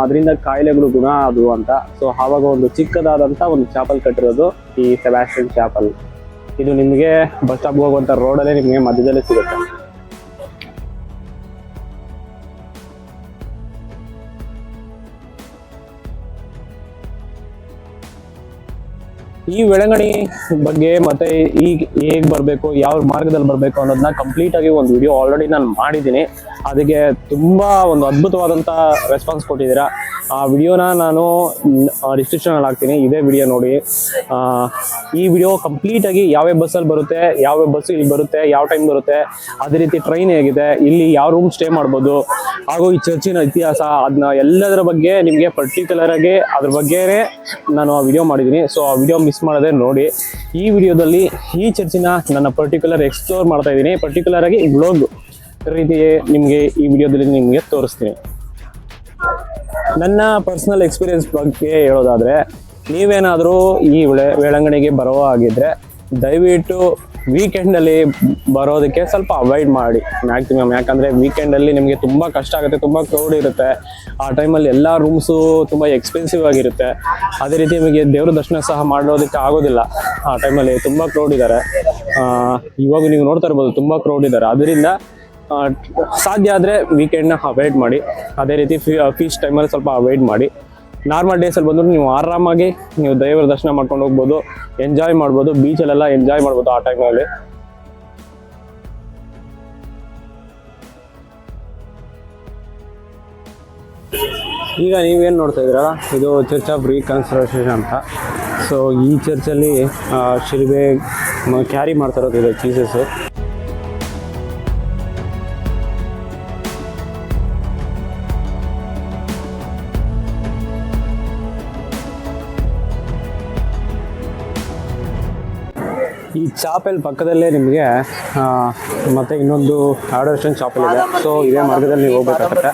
ಅದರಿಂದ ಕಾಯಿಲೆಗಳು ಗುಣ ಆದವು ಅಂತ. ಸೊ ಆವಾಗ ಒಂದು ಚಿಕ್ಕದಾದಂಥ ಒಂದು ಚಾಪಲ್ ಕಟ್ಟಿರೋದು ಈ ಸೆಬಾಸ್ಟಿಯನ್ ಚಾಪಲ್. ಇದು ನಿಮಗೆ ಬಸ್ ಸ್ಟಾಪ್ಗೆ ಹೋಗುವಂಥ ರೋಡಲ್ಲೇ ನಿಮಗೆ ಮಧ್ಯದಲ್ಲೇ ಸಿಗುತ್ತೆ. ಈ ಬೆಳವಣಿಗೆ ಬಗ್ಗೆ ಮತ್ತೆ ಈಗ ಹೇಗೆ ಬರಬೇಕು, ಯಾವ ಮಾರ್ಗದಲ್ಲಿ ಬರಬೇಕು ಅನ್ನೋದನ್ನ ಕಂಪ್ಲೀಟ್ ಆಗಿ ಒಂದು ವಿಡಿಯೋ ಆಲ್ರೆಡಿ ನಾನು ಮಾಡಿದ್ದೀನಿ. ಅದಕ್ಕೆ ತುಂಬಾ ಒಂದು ಅದ್ಭುತವಾದಂಥ ರೆಸ್ಪಾನ್ಸ್ ಕೊಟ್ಟಿದ್ದೀರಾ. ಆ ವಿಡಿಯೋನ ನಾನು ಡಿಸ್ಕ್ರಿಪ್ಷನಲ್ಲಿ ಹಾಕ್ತೀನಿ, ಇದೇ ವಿಡಿಯೋ ನೋಡಿ. ಈ ವಿಡಿಯೋ ಕಂಪ್ಲೀಟ್ ಆಗಿ ಯಾವ್ಯಾವ ಬಸ್ಸಲ್ಲಿ ಬರುತ್ತೆ, ಯಾವ್ಯಾವ ಬಸ್ ಇಲ್ಲಿ ಬರುತ್ತೆ, ಯಾವ ಟೈಮ್ ಬರುತ್ತೆ, ಅದೇ ರೀತಿ ಟ್ರೈನ್ ಹೇಗಿದೆ, ಇಲ್ಲಿ ಯಾವ ರೂಮ್ ಸ್ಟೇ ಮಾಡ್ಬೋದು, ಹಾಗೂ ಈ ಚರ್ಚಿನ ಇತಿಹಾಸ, ಅದನ್ನ ಎಲ್ಲದರ ಬಗ್ಗೆ ನಿಮಗೆ ಪರ್ಟಿಕ್ಯುಲರ್ ಆಗಿ ಅದ್ರ ಬಗ್ಗೆನೇ ನಾನು ಆ ವಿಡಿಯೋ ಮಾಡಿದ್ದೀನಿ. ಸೊ ಆ ವಿಡಿಯೋ ಮಿಸ್ ಮಾಡದೆ ನೋಡಿ. ಈ ವಿಡಿಯೋದಲ್ಲಿ ಈ ಚರ್ಚಿನ ನನ್ನ ಪರ್ಟಿಕ್ಯುಲರ್ ಎಕ್ಸ್ಪ್ಲೋರ್ ಮಾಡ್ತಾ ಇದ್ದೀನಿ. ಪರ್ಟಿಕ್ಯುಲರ್ ಆಗಿ ವ್ಲಾಗ್ ರೀತಿ ನಿಮಗೆ ಈ ವಿಡಿಯೋದಲ್ಲಿ ನಿಮಗೆ ತೋರಿಸ್ತೀನಿ. ನನ್ನ ಪರ್ಸನಲ್ ಎಕ್ಸ್ಪೀರಿಯನ್ಸ್ ಬಗ್ಗೆ ಹೇಳೋದಾದರೆ, ನೀವೇನಾದರೂ ಈ ವೇಳಂಗಣಿಗೆ ಬರೋ ಹಾಗಿದ್ರೆ ದಯವಿಟ್ಟು ವೀಕೆಂಡಲ್ಲಿ ಬರೋದಕ್ಕೆ ಸ್ವಲ್ಪ ಅವಾಯ್ಡ್ ಮಾಡಿ ಮ್ಯಾಕ್ಸಿಮಮ್. ಯಾಕಂದರೆ ವೀಕೆಂಡಲ್ಲಿ ನಿಮಗೆ ತುಂಬ ಕಷ್ಟ ಆಗುತ್ತೆ, ತುಂಬ ಕ್ರೌಡ್ ಇರುತ್ತೆ. ಆ ಟೈಮಲ್ಲಿ ಎಲ್ಲ ರೂಮ್ಸು ತುಂಬ ಎಕ್ಸ್ಪೆನ್ಸಿವ್ ಆಗಿರುತ್ತೆ. ಅದೇ ರೀತಿ ನಿಮಗೆ ದೇವ್ರ ದರ್ಶನ ಸಹ ಮಾಡೋದಕ್ಕೆ ಆಗೋದಿಲ್ಲ. ಆ ಟೈಮಲ್ಲಿ ತುಂಬ ಕ್ರೌಡ್ ಇದ್ದಾರೆ. ಇವಾಗ ನೀವು ನೋಡ್ತಾ ಇರ್ಬೋದು, ತುಂಬ ಕ್ರೌಡ್ ಇದ್ದಾರೆ. ಅದರಿಂದ ಸಾಧ್ಯ ಆದರೆ ವೀಕೆಂಡ್ನ ಅವಾಯ್ಡ್ ಮಾಡಿ. ಅದೇ ರೀತಿ ಫೀಸ್ಟ್ ಟೈಮಲ್ಲಿ ಸ್ವಲ್ಪ ಅವಾಯ್ಡ್ ಮಾಡಿ. ನಾರ್ಮಲ್ ಡೇಸಲ್ಲಿ ಬಂದರೂ ನೀವು ಆರಾಮಾಗಿ ನೀವು ದೇವರ ದರ್ಶನ ಮಾಡ್ಕೊಂಡು ಹೋಗ್ಬೋದು, ಎಂಜಾಯ್ ಮಾಡ್ಬೋದು, ಬೀಚಲ್ಲೆಲ್ಲ ಎಂಜಾಯ್ ಮಾಡ್ಬೋದು ಆ ಟೈಮಲ್ಲಿ. ಈಗ ನೀವೇನು ನೋಡ್ತಾ ಇದ್ದೀರಾ, ಇದು ಚರ್ಚ್ ಆಫ್ ರೀಕನ್ಸ್ಟ್ರಕ್ಷನ್ ಅಂತ. ಸೊ ಈ ಚರ್ಚಲ್ಲಿ ಶಿಲ್ಬೆ ಕ್ಯಾರಿ ಮಾಡ್ತಾ ಇರೋದು ಇದೆ ಜೀಸಸ್ಸು. ಈ ಚಾಪೆಲ್ ಪಕ್ಕದಲ್ಲೇ ನಿಮಗೆ ಮತ್ತೆ ಇನ್ನೊಂದು ಆಡೋರೇಷನ್ ಚಾಪೆಲ್ ಇದೆ. ಸೊ ಇದೇ ಮಾರ್ಗದಲ್ಲಿ ನೀವು ಹೋಗ್ಬೇಕಾಗುತ್ತೆ.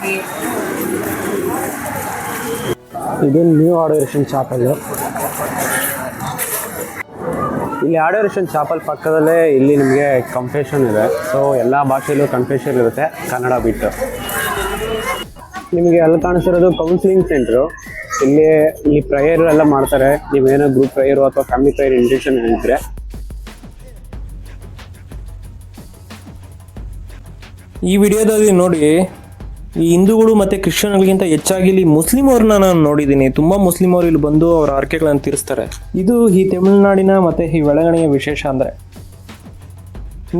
ಇದು ನ್ಯೂ ಆಡೋರೇಷನ್ ಚಾಪೆಲ್. ಇಲ್ಲಿ ಆಡೋರೇಷನ್ ಚಾಪಲ್ ಪಕ್ಕದಲ್ಲೇ ಇಲ್ಲಿ ನಿಮಗೆ ಕನ್ಫೆಷನ್ ಇದೆ. ಸೊ ಎಲ್ಲ ಭಾಷೆಯಲ್ಲೂ ಕನ್ಫೆಷನ್ ಇರುತ್ತೆ, ಕನ್ನಡ ಬಿಟ್ಟು. ನಿಮಗೆ ಅಲ್ಲಿ ಕಾಣಿಸ್ತಿರೋದು ಕೌನ್ಸಿಲಿಂಗ್ ಸೆಂಟ್ರು. ಇಲ್ಲಿ ಪ್ರೇಯರ್ ಎಲ್ಲ ಮಾಡ್ತಾರೆ. ನೀವೇನೋ ಗ್ರೂಪ್ ಪ್ರೇಯರು ಅಥವಾ ಫ್ಯಾಮಿಲಿ ಪ್ರೇಯರ್ ಇಂಟೆನ್ಷನ್ ಹೇಳಿದ್ರೆ ಈ ವಿಡಿಯೋದಲ್ಲಿ ನೋಡಿ, ಈ ಹಿಂದೂಗಳು ಮತ್ತು ಕ್ರಿಶ್ಚಿಯನ್ಗಳಿಗಿಂತ ಹೆಚ್ಚಾಗಿ ಇಲ್ಲಿ ಮುಸ್ಲಿಮವ್ರನ್ನ ನಾನು ನೋಡಿದ್ದೀನಿ. ತುಂಬ ಮುಸ್ಲಿಮರು ಇಲ್ಲಿ ಬಂದು ಅವರ ಆರ್ಕೆಗಳನ್ನು ತೀರಿಸ್ತಾರೆ. ಇದು ಈ ತಮಿಳುನಾಡಿನ ಮತ್ತು ಈ ವೆಳಗಣಿಯ ವಿಶೇಷ. ಅಂದರೆ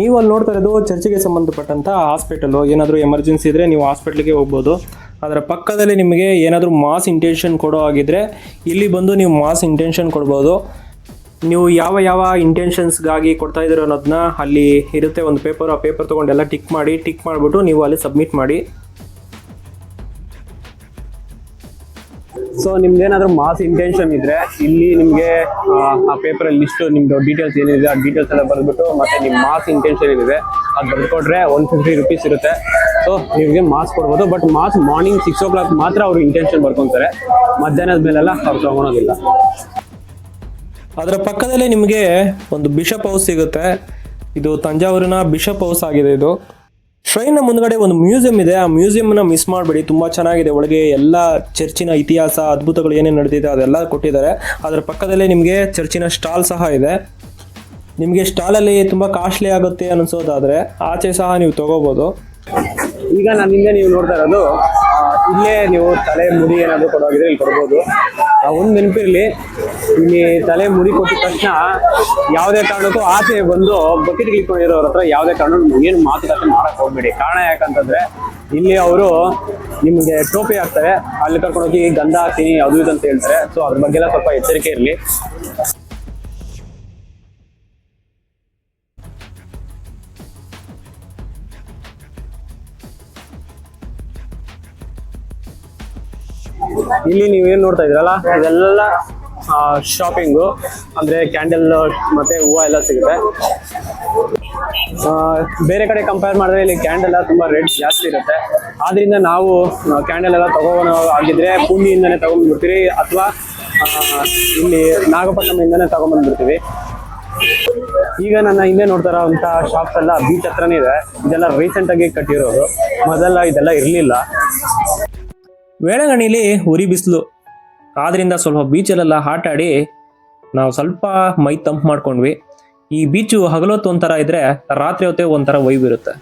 ನೀವು ಅಲ್ಲಿ ನೋಡ್ತಾ ಇರೋದು ಚರ್ಚಿಗೆ ಸಂಬಂಧಪಟ್ಟಂಥ ಹಾಸ್ಪಿಟಲು. ಏನಾದರೂ ಎಮರ್ಜೆನ್ಸಿ ಇದ್ದರೆ ನೀವು ಹಾಸ್ಪಿಟ್ಲಿಗೆ ಹೋಗ್ಬೋದು. ಅದರ ಪಕ್ಕದಲ್ಲಿ ನಿಮಗೆ ಏನಾದರೂ ಮಾಸ್ ಇಂಟೆನ್ಷನ್ ಕೊಡೋ ಆಗಿದ್ದರೆ ಇಲ್ಲಿ ಬಂದು ನೀವು ಮಾಸ್ ಇಂಟೆನ್ಷನ್ ಕೊಡ್ಬೋದು. ನೀವು ಯಾವ ಇಂಟೆನ್ಷನ್ಸ್ಗಾಗಿ ಕೊಡ್ತಾ ಇದ್ದೀರೋ ಅನ್ನೋದನ್ನ ಅಲ್ಲಿ ಇರುತ್ತೆ ಒಂದು ಪೇಪರ್. ಆ ಪೇಪರ್ ತೊಗೊಂಡೆಲ್ಲ ಟಿಕ್ ಮಾಡಿಬಿಟ್ಟು ನೀವು ಅಲ್ಲಿ ಸಬ್ಮಿಟ್ ಮಾಡಿ. ಸೊ ನಿಮ್ದೇನಾದರೂ ಮಾಸ್ ಇಂಟೆನ್ಷನ್ ಇದ್ದರೆ ಇಲ್ಲಿ ನಿಮಗೆ ಆ ಪೇಪರಲ್ಲಿ ಲಿಸ್ಟು ನಿಮ್ಮದು ಡೀಟೇಲ್ಸ್ ಏನಿದೆ ಆ ಡೀಟೇಲ್ಸ್ ಎಲ್ಲ ಬರೆದ್ಬಿಟ್ಟು ಮತ್ತೆ ನಿಮ್ಮ ಮಾಸ್ ಇಂಟೆನ್ಷನ್ ಏನಿದೆ ಅದು ಬರೆದುಕೊಟ್ರೆ 150 ರೂಪೀಸ್ ಇರುತ್ತೆ. ಸೊ ನಿಮಗೆ ಮಾಸ್ ಕೊಡ್ಬೋದು. ಬಟ್ ಮಾಸ್ ಮಾರ್ನಿಂಗ್ 6 o'clock ಮಾತ್ರ ಅವರು ಇಂಟೆನ್ಷನ್ ಬರ್ಕೊತಾರೆ. ಮಧ್ಯಾಹ್ನದ ಮೇಲೆಲ್ಲ ಅವ್ರು ತೊಗೊಳೋದಿಲ್ಲ. ಅದರ ಪಕ್ಕದಲ್ಲೇ ನಿಮಗೆ ಒಂದು ಬಿಷಪ್ ಹೌಸ್ ಸಿಗುತ್ತೆ. ಇದು ತಂಜಾವೂರಿನ ಬಿಷಪ್ ಹೌಸ್ ಆಗಿದೆ. ಇದು ಶ್ರೈನ್ನ ಮುಂದ್ಗಡೆ ಒಂದು ಮ್ಯೂಸಿಯಂ ಇದೆ. ಆ ಮ್ಯೂಸಿಯಂನ ಮಿಸ್ ಮಾಡಬೇಡಿ, ತುಂಬ ಚೆನ್ನಾಗಿದೆ. ಒಳಗೆ ಎಲ್ಲ ಚರ್ಚಿನ ಇತಿಹಾಸ, ಅದ್ಭುತಗಳು ಏನೇನು ನಡೆದಿದೆ ಅದೆಲ್ಲ ಕೊಟ್ಟಿದ್ದಾರೆ. ಅದರ ಪಕ್ಕದಲ್ಲೇ ನಿಮಗೆ ಚರ್ಚಿನ ಸ್ಟಾಲ್ ಸಹ ಇದೆ. ನಿಮಗೆ ಸ್ಟಾಲಲ್ಲಿ ತುಂಬ ಕಾಸ್ಟ್ಲಿ ಆಗುತ್ತೆ ಅನಿಸೋದಾದರೆ ಆಚೆ ಸಹ ನೀವು ತೊಗೋಬೋದು. ಈಗ ನಾನು ಹಿಂದೆ ನೀವು ನೋಡ್ತಾ ಇರೋದು, ಇಲ್ಲೇ ನೀವು ತಲೆ ಮುಡಿ ಏನಾದರೂ ಕೊಡೋಗಿದ್ರೆ ಇಲ್ಲಿ ಕೊಡ್ಬೋದು. ಒಂದು ನೆನಪಿರಲಿ, ಇಲ್ಲಿ ತಲೆ ಮುಡಿ ಕೊಟ್ಟಿದ ತಕ್ಷಣ ಯಾವುದೇ ಕಾರಣಕ್ಕೂ ಆಚೆ ಬಂದು ಬಕೆಟ್ ಇಟ್ಕೊಂಡಿರೋರ ಹತ್ರ ಯಾವುದೇ ಕಾರಣಕ್ಕೂ ಏನು ಮಾತುಕತೆ ಮಾಡಕ್ಕೆ ಹೋಗ್ಬೇಡಿ. ಕಾರಣ ಯಾಕಂತಂದ್ರೆ ಇಲ್ಲಿ ಅವರು ನಿಮಗೆ ಟೋಪಿ ಹಾಕ್ತಾರೆ, ಅಲ್ಲಿ ಕರ್ಕೊಂಡೋಗಿ ಗಂಧ ಹಾಕ್ತೀನಿ ಅದು ಇದು ಅಂತ ಹೇಳ್ತಾರೆ. ಸೊ ಅದ್ರ ಬಗ್ಗೆ ಎಲ್ಲ ಸ್ವಲ್ಪ ಎಚ್ಚರಿಕೆ ಇರಲಿ. ಇಲ್ಲಿ ನೀವೇನು ನೋಡ್ತಾ ಇದ್ರಲ್ಲ, ಇದೆಲ್ಲ ಶಾಪಿಂಗು. ಅಂದರೆ ಕ್ಯಾಂಡಲ್ ಮತ್ತು ಹೂವು ಎಲ್ಲ ಸಿಗುತ್ತೆ. ಬೇರೆ ಕಡೆ ಕಂಪೇರ್ ಮಾಡಿದ್ರೆ ಇಲ್ಲಿ ಕ್ಯಾಂಡಲ್ ತುಂಬ ರೇಟ್ ಜಾಸ್ತಿ ಇರುತ್ತೆ. ಆದ್ದರಿಂದ ನಾವು ಕ್ಯಾಂಡಲ್ ಎಲ್ಲ ತಗೋನೋ ಆಗಿದ್ರೆ ಪೂಂಡಿಯಿಂದನೇ ತೊಗೊಂಡ್ಬಿಡ್ತೀವಿ, ಅಥವಾ ಇಲ್ಲಿ ನಾಗಪಟ್ಟಣದಿಂದನೇ ತೊಗೊಂಡ್ಬಂದ್ಬಿಡ್ತೀವಿ. ಈಗ ನನ್ನ ಹಿಂದೆ ನೋಡ್ತಾ ಇರೋಂಥ ಶಾಪ್ಸ್ ಎಲ್ಲ ಬೀಚ್ ಹತ್ರನೇ ಇದೆ. ಇದೆಲ್ಲ ರೀಸೆಂಟಾಗಿ ಕಟ್ಟಿರೋದು, ಮೊದಲ ಇದೆಲ್ಲ ಇರಲಿಲ್ಲ. ವೇಳಗಣಿಲಿ ಉರಿ ಬಿಸಿಲು ಆದ್ದರಿಂದ ಸ್ವಲ್ಪ ಬೀಚಲ್ಲೆಲ್ಲ ಆಟ ಆಡಿ ನಾವು ಸ್ವಲ್ಪ ಮೈ ತಂಪು ಮಾಡ್ಕೊಂಡ್ವಿ. ಈ ಬೀಚು ಹಗಲೊತ್ತು ಒಂಥರ ಇದ್ರೆ ರಾತ್ರಿ ಹೊತ್ತೇ ಒಂಥರ ವೈಬ್ ಇರುತ್ತೆ.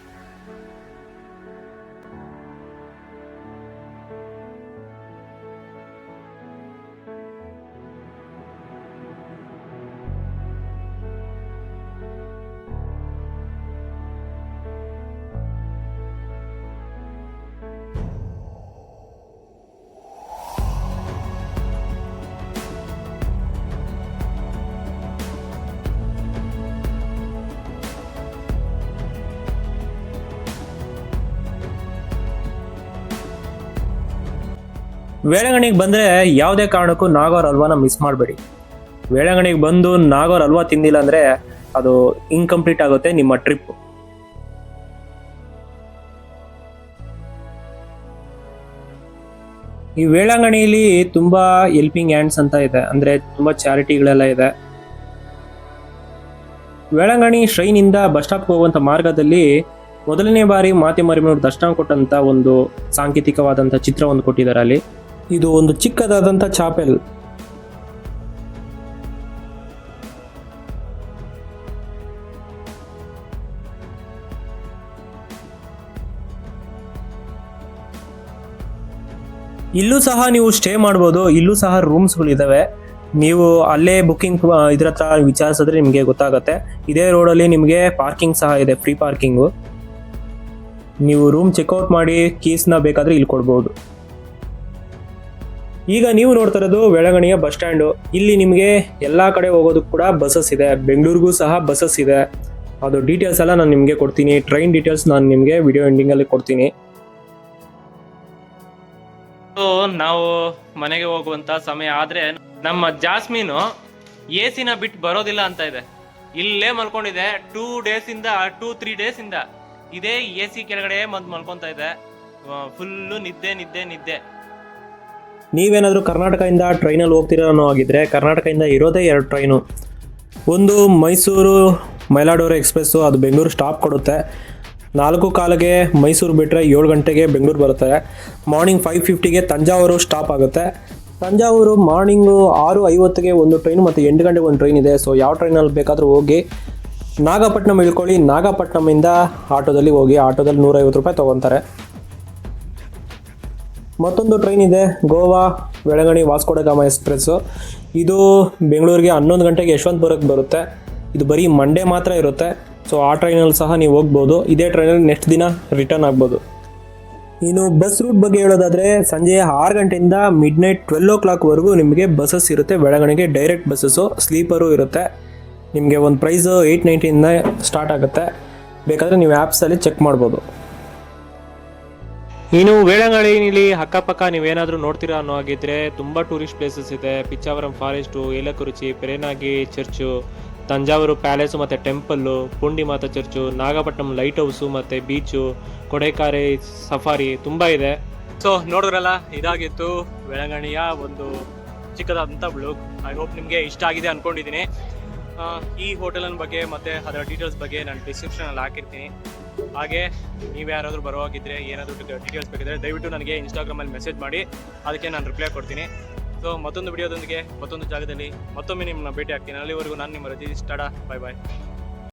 ವೇಳಗಣಿಗೆ ಬಂದರೆ ಯಾವುದೇ ಕಾರಣಕ್ಕೂ ನಾಗೌರ್ ಹಲ್ವಾನ ಮಿಸ್ ಮಾಡಬೇಡಿ. ವೇಳಗಣಿಗೆ ಬಂದು ನಾಗೌರ್ ಹಲ್ವಾ ತಿಂದಿಲ್ಲ ಅಂದರೆ ಅದು ಇನ್ಕಂಪ್ಲೀಟ್ ಆಗುತ್ತೆ ನಿಮ್ಮ ಟ್ರಿಪ್. ಈ ವೇಳಾಂಗಣಿಯಲ್ಲಿ ತುಂಬ ಹೆಲ್ಪಿಂಗ್ ಹ್ಯಾಂಡ್ಸ್ ಅಂತ ಇದೆ, ಅಂದರೆ ತುಂಬ ಚಾರಿಟಿಗಳೆಲ್ಲ ಇದೆ. ವೇಳಾಂಗಣಿ ಶ್ರೈನಿಂದ ಬಸ್ ಸ್ಟಾಪ್ಗೆ ಹೋಗುವಂಥ ಮಾರ್ಗದಲ್ಲಿ ಮೊದಲನೇ ಬಾರಿ ಮಾತೆಮಾರಿಯಮ್ಮನವರು ದರ್ಶನ ಕೊಟ್ಟಂಥ ಒಂದು ಸಾಂಕೇತಿಕವಾದಂಥ ಚಿತ್ರವನ್ನು ಕೊಟ್ಟಿದ್ದಾರೆ ಅಲ್ಲಿ. ಇದು ಒಂದು ಚಿಕ್ಕದಾದಂಥ ಚಾಪೆಲ್. ಇಲ್ಲೂ ಸಹ ನೀವು ಸ್ಟೇ ಮಾಡ್ಬೋದು. ಇಲ್ಲೂ ಸಹ ರೂಮ್ಸ್ಗಳಿದ್ದಾವೆ. ನೀವು ಅಲ್ಲೇ ಬುಕ್ಕಿಂಗ್ ಇದ್ರ ಹತ್ರ ವಿಚಾರಿಸಿದ್ರೆ ನಿಮಗೆ ಗೊತ್ತಾಗುತ್ತೆ. ಇದೇ ರೋಡಲ್ಲಿ ನಿಮಗೆ ಪಾರ್ಕಿಂಗ್ ಸಹ ಇದೆ, ಫ್ರೀ ಪಾರ್ಕಿಂಗು. ನೀವು ರೂಮ್ ಚೆಕ್ಔಟ್ ಮಾಡಿ ಕೀಸ್ನ ಬೇಕಾದರೆ ಇಲ್ಲಿ ಕೊಡ್ಬೋದು. ಈಗ ನೀವು ನೋಡ್ತಾ ಇರೋದು ವೇಳಾಂಗಣಿಯ ಬಸ್ ಸ್ಟ್ಯಾಂಡು. ಇಲ್ಲಿ ನಿಮಗೆ ಎಲ್ಲ ಕಡೆ ಹೋಗೋದಕ್ಕೆ ಕೂಡ ಬಸ್ಸಸ್ ಇದೆ. ಬೆಂಗಳೂರಿಗೂ ಸಹ ಬಸ್ಸಸ್ ಇದೆ. ಅದು ಡೀಟೇಲ್ಸ್ ಎಲ್ಲ ನಾನು ನಿಮಗೆ ಕೊಡ್ತೀನಿ. ಟ್ರೈನ್ ಡೀಟೇಲ್ಸ್ ನಾನು ನಿಮಗೆ ವಿಡಿಯೋ ಎಂಡಿಂಗಲ್ಲಿ ಕೊಡ್ತೀನಿ. ನಾವು ಮನೆಗೆ ಹೋಗುವಂತ ಸಮಯ ಆದ್ರೆ ನಮ್ಮ ಜಾಸ್ಮೀನು ಎಸಿನ ಬಿಟ್ಟು ಬರೋದಿಲ್ಲ ಅಂತ ಇದೆ. ಇಲ್ಲೇ ಮಲ್ಕೊಂಡಿದೆ 2-3 ಡೇಸ್ ಇಂದ ಇದೇ ಎಸಿ ಕೆಳಗಡೆ ಮಲ್ಕೊಂತ ಇದೆ. ಫುಲ್ಲು ನಿದ್ದೆ. ನೀವೇನಾದರೂ ಕರ್ನಾಟಕದಿಂದ ಟ್ರೈನಲ್ಲಿ ಹೋಗ್ತೀರೋ ಅನ್ನೋ ಆಗಿದ್ರೆ ಕರ್ನಾಟಕದಿಂದ ಇರೋದೇ 2 ಟ್ರೈನು. ಒಂದು ಮೈಸೂರು ಮೈಲಾಡೂರು ಎಕ್ಸ್ಪ್ರೆಸ್ಸು, ಅದು ಬೆಂಗಳೂರು ಸ್ಟಾಪ್ ಕೊಡುತ್ತೆ. 4:15ಗೆ ಮೈಸೂರು ಬಿಟ್ಟರೆ 7 ಗಂಟೆಗೆ ಬೆಂಗಳೂರು ಬರುತ್ತೆ. ಮಾರ್ನಿಂಗ್ 5:50ಗೆ ತಂಜಾವೂರು ಸ್ಟಾಪ್ ಆಗುತ್ತೆ. ತಂಜಾವೂರು ಮಾರ್ನಿಂಗು 6:50ಗೆ ಒಂದು ಟ್ರೈನು ಮತ್ತು 8 ಗಂಟೆಗೆ ಒಂದು ಟ್ರೈನ್ ಇದೆ. ಸೊ ಯಾವ ಟ್ರೈನಲ್ಲಿ ಬೇಕಾದರೂ ಹೋಗಿ ನಾಗಪಟ್ಟಣಂ ಇಳ್ಕೊಳ್ಳಿ. ನಾಗಪಟ್ಟಣಮಿಂದ ಆಟೋದಲ್ಲಿ ಹೋಗಿ. ಆಟೋದಲ್ಲಿ 150 ರೂಪಾಯಿ ತೊಗೊತಾರೆ. ಮತ್ತೊಂದು ಟ್ರೈನ್ ಇದೆ, ಗೋವಾ ವೇಳಾಂಗಣಿ ವಾಸ್ಕೋ ಡ ಗಾಮಾ ಎಕ್ಸ್ಪ್ರೆಸ್ಸು. ಇದು ಬೆಂಗಳೂರಿಗೆ 11 ಗಂಟೆಗೆ ಯಶವಂತಪುರಕ್ಕೆ ಬರುತ್ತೆ. ಇದು ಬರೀ ಮಂಡೇ ಮಾತ್ರ ಇರುತ್ತೆ. ಸೊ ಆ ಟ್ರೈನಲ್ಲಿ ಸಹ ನೀವು ಹೋಗ್ಬೋದು. ಇದೇ ಟ್ರೈನಲ್ಲಿ ನೆಕ್ಸ್ಟ್ ದಿನ ರಿಟರ್ನ್ ಆಗ್ಬೋದು. ಇನ್ನು ಬಸ್ ರೂಟ್ ಬಗ್ಗೆ ಹೇಳೋದಾದರೆ ಸಂಜೆ 6 ಗಂಟೆಯಿಂದ ಮಿಡ್ನೈಟ್ 12 o'clockವರೆಗೂ ನಿಮಗೆ ಬಸ್ಸಸ್ ಇರುತ್ತೆ. ವೇಳಾಂಗಣಿಗೆ ಡೈರೆಕ್ಟ್ ಬಸ್ಸಸ್ಸು, ಸ್ಲೀಪರು ಇರುತ್ತೆ. ನಿಮಗೆ ಒಂದು ಪ್ರೈಸು 890ಇಂದ ಸ್ಟಾರ್ಟ್ ಆಗುತ್ತೆ. ಬೇಕಾದರೆ ನೀವು ಆ್ಯಪ್ಸಲ್ಲಿ ಚೆಕ್ ಮಾಡ್ಬೋದು. ಇನ್ನು ವೇಳಾಂಗಣಿಲಿ ಅಕ್ಕಪಕ್ಕ ನೀವೇನಾದರೂ ನೋಡ್ತೀರಾ ಅನ್ನೋ ಹಾಗಿದ್ರೆ ತುಂಬ ಟೂರಿಸ್ಟ್ ಪ್ಲೇಸಸ್ ಇದೆ. ಪಿಚ್ಚಾವರಂ ಫಾರೆಸ್ಟು, ಏಲಕುರುಚಿ, ಪೆರೇನಾಗಿ ಚರ್ಚು, ತಂಜಾವೂರು ಪ್ಯಾಲೇಸು ಮತ್ತು ಟೆಂಪಲ್ಲು, ಪುಂಡಿ ಮಾತಾ ಚರ್ಚು, ನಾಗಪಟ್ಟಣಂ ಲೈಟ್ ಹೌಸು ಮತ್ತು ಬೀಚು, ಕೊಡೈಕಾರೆ ಸಫಾರಿ ತುಂಬ ಇದೆ. ಸೊ ನೋಡಿದ್ರಲ್ಲ, ಇದಾಗಿತ್ತು ವೇಳಾಂಗಣಿಯ ಒಂದು ಚಿಕ್ಕದಾದಂಥ ಬ್ಲಾಗ್. ಐ ಹೋಪ್ ನಿಮಗೆ ಇಷ್ಟ ಆಗಿದೆ ಅಂದ್ಕೊಂಡಿದ್ದೀನಿ. ಈ ಹೋಟೆಲಿನ ಬಗ್ಗೆ ಮತ್ತು ಅದರ ಡೀಟೇಲ್ಸ್ ಬಗ್ಗೆ ನಾನು ಡಿಸ್ಕ್ರಿಪ್ಷನಲ್ಲಿ ಹಾಕಿರ್ತೀನಿ. ಹಾಗೆ ನೀವು ಯಾರಾದರೂ ಬರೋವಾಗಿದ್ದರೆ ಏನಾದರೂ ಡೀಟೇಲ್ಸ್ ಬೇಕಿದ್ರೆ ದಯವಿಟ್ಟು ನನಗೆ ಇನ್ಸ್ಟಾಗ್ರಾಮಲ್ಲಿ ಮೆಸೇಜ್ ಮಾಡಿ, ಅದಕ್ಕೆ ನಾನು ರಿಪ್ಲೈ ಕೊಡ್ತೀನಿ. ಸೊ ಮತ್ತೊಂದು ವಿಡಿಯೋದೊಂದಿಗೆ ಮತ್ತೊಂದು ಜಾಗದಲ್ಲಿ ಮತ್ತೊಮ್ಮೆ ನಿಮ್ಮನ್ನ ಭೇಟಿ ಆಗ್ತೀನಿ. ಅಲ್ಲಿವರೆಗೂ ನಾನು ನಿಮ್ಮ ರಜೀಶ್. ಟಾಡಾ, ಬಾಯ್.